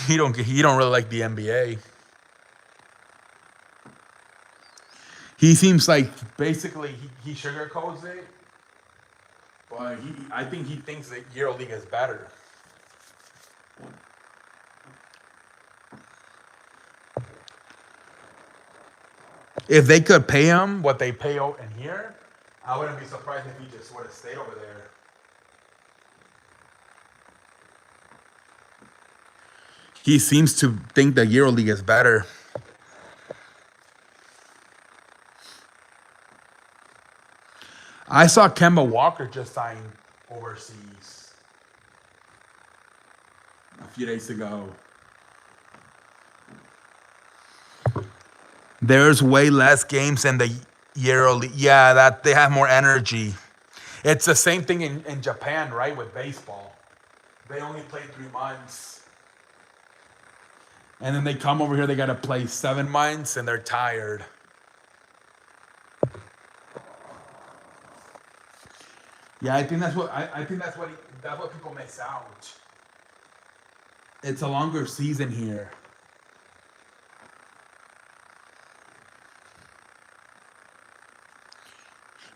He don't really like the NBA. He seems like basically he sugarcoats it, but I think he thinks that EuroLeague is better. If they could pay him what they pay out in here, I wouldn't be surprised if he just would have stayed over there. He seems to think the EuroLeague is better. I saw Kemba Walker just sign overseas a few days ago. There's way less games in the EuroLeague. Yeah, that they have more energy. It's the same thing in Japan, right, with baseball. They only play 3 months. And then they come over here, they got to play 7 months, and they're tired. Yeah, I think that's what people miss out. It's a longer season here.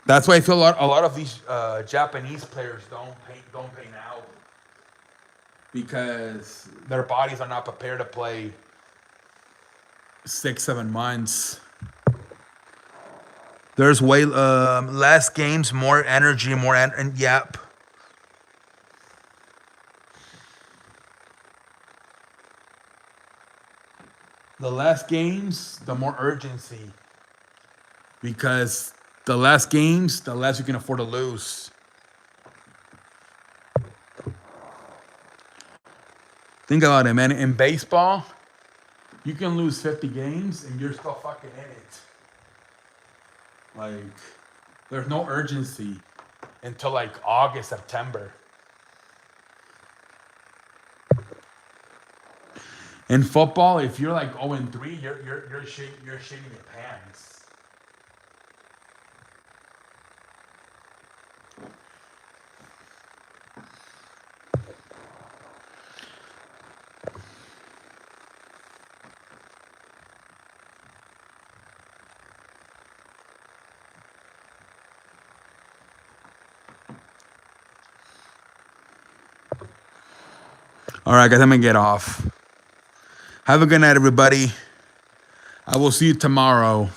That's why I feel a lot of these Japanese players don't pay now because their bodies are not prepared to play 6, 7 months. There's way less games, more energy, and yep. The less games, the more urgency. Because the less games, the less you can afford to lose. Think about it, man. In baseball, you can lose 50 games and you're still fucking in it. Like, there's no urgency until like August, September. In football, if you're like 0-3, you're shitting your pants. All right, guys, I'm gonna get off. Have a good night, everybody. I will see you tomorrow.